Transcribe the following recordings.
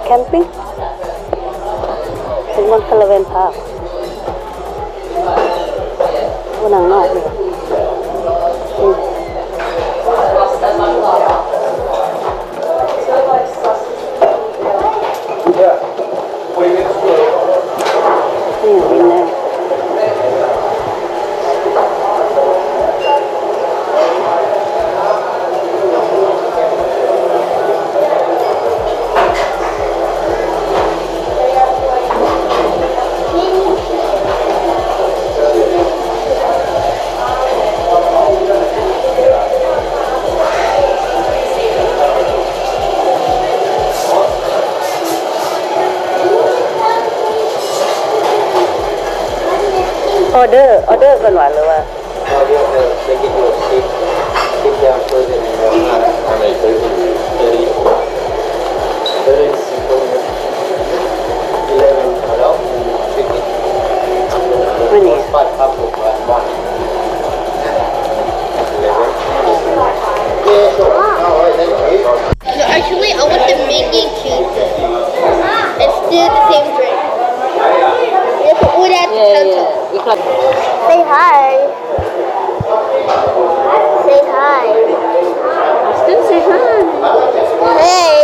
camping. Someone caravan park. One ang not here. In there. order กันหวานหรือว่า order they give you a stick down further and not how many 30 very simple 11 adult and 50 ไม่นี่ 5 couple one 11 yeah so alright thank you No, actually, I want the mango cake. It's still the same drink. Yes, oh, that's yeah. Say hi. Say hi. Still say hi. Hey.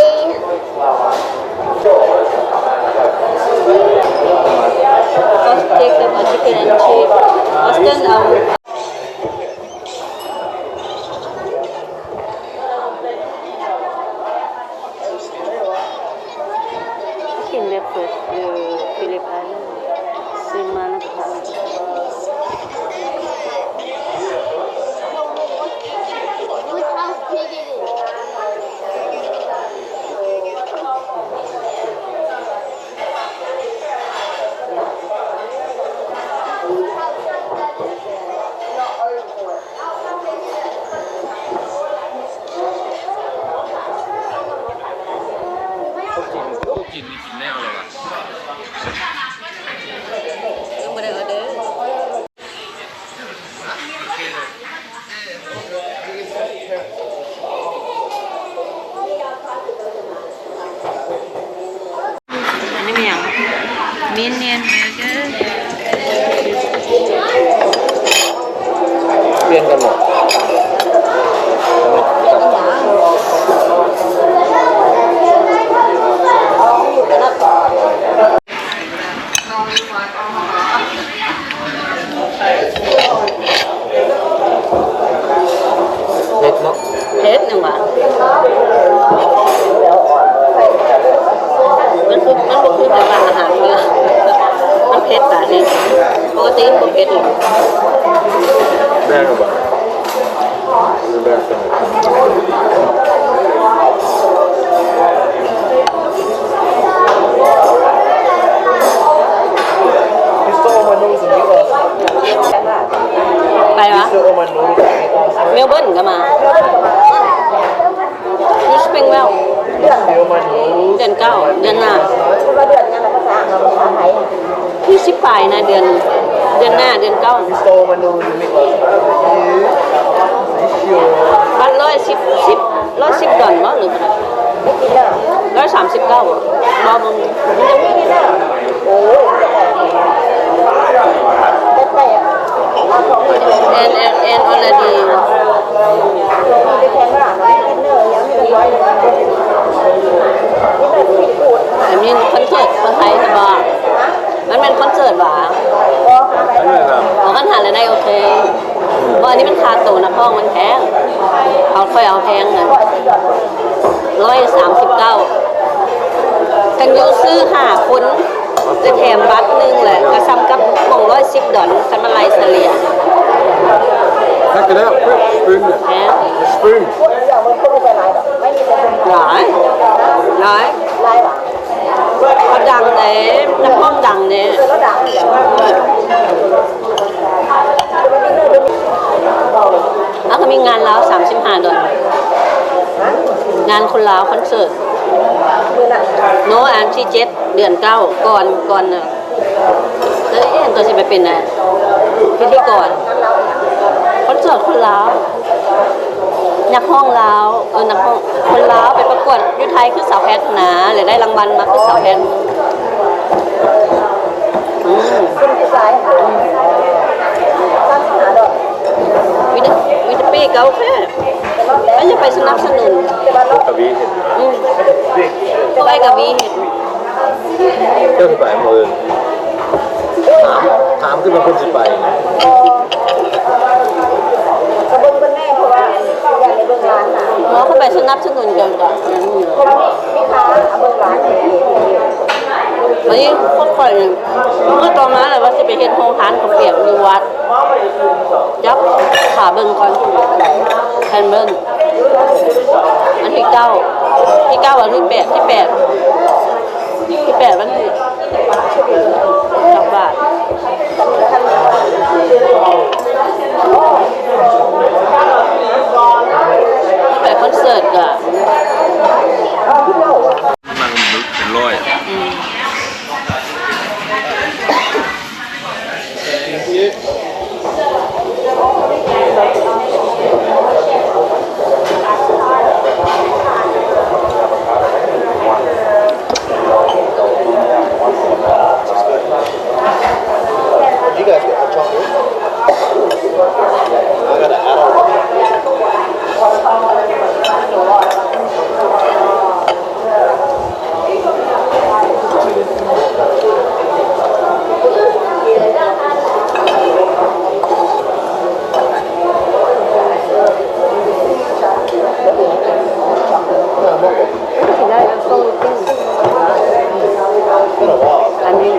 First take the chicken and chip. Austin, chicken breakfast Phillip Island. Simana Thailand. Look how big it is. Không ada order. Ini yang minion burger. เปลี่ยนกันหมด เล็กเนาะ Hết nhưng màมันคือแบบว่าอาหารมันเผ็ดแต่นี่ปกติมันเผ็ดอยู่ แบงก์ป่ะหรือแบงก์เป็นอะไร ไปวะเมลเบิร์นก็มายูสปริงเวลเดือน9เดือนหน้าที่10ปลายนะเดือนหน้าเดือน9บัตร110ดอลลาร์หรือเปล่า139บอมึงand already อันนี้คอนเสิร์ตคนไทยสบายมันเป็นคอนเสิร์ตหวะของกันหาเลยได้โอเคเพราะอันนี้มันคาโตนะพ่อมันแพงเขาค่อยเอาแพงนะ139กันยูซื้อ5 คนจะแถมบัตรนึงเลยก็ซ้ำกับของ110 ดอลลาร์คันมาไลเสลีย Check it out. Spoon. Spoon. หลายเขาดังเลยน้ำพ่อมดังเนี่ยแล้วก็มีงานแล้ว35 ดอลลาร์งานคนลาวคอนเสิร์ตโนอันที่7 เดือน 9ก่อนเนอะแล้วตัวจะไปเป็นนะพิธีกรคอนเสิร์ตคนลาว นักห้องลาวนักห้องคนลาวไปประกวดอยุไทยคือสาวแพทย์นะหรือได้รางวัลมาคือสาวแพทย์คุณผู้ชายตั้งหาดอก วิตาปีเกาแค่ก็จะไปสนับสนุน กวีเห็น พวกไอ้กะวีเห็น เจ้าสิไปมือถามขึ้นเป็นคนสิไป กระเบื้องเป็นแม่เพราะว่าอย่างในเบื้องร้านน่ะ หมอเขาไปสนับสนุนกันจ้ะ เพราะว่ามีค้าเบื้องร้านเนี่ย วันนี้พวกข่อยเนี่ยเมื่อตอนนั้นเลยว่าจะไปเห็นโรงทานของเปียกอยู่วัดยับขาเบิ่งก่อนแทนเบิ่งอันที่เก้าวันที่แปดวันที่จับบาทไปคอนเสิร์ตอ่ะ มันเป็นร้อย You guys get hot chocolate? I gotta add on. It's been a while. อันนี้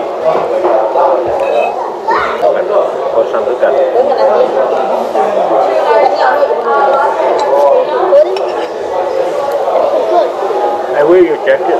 เขาสั่งด้วยกัน I wear your jacket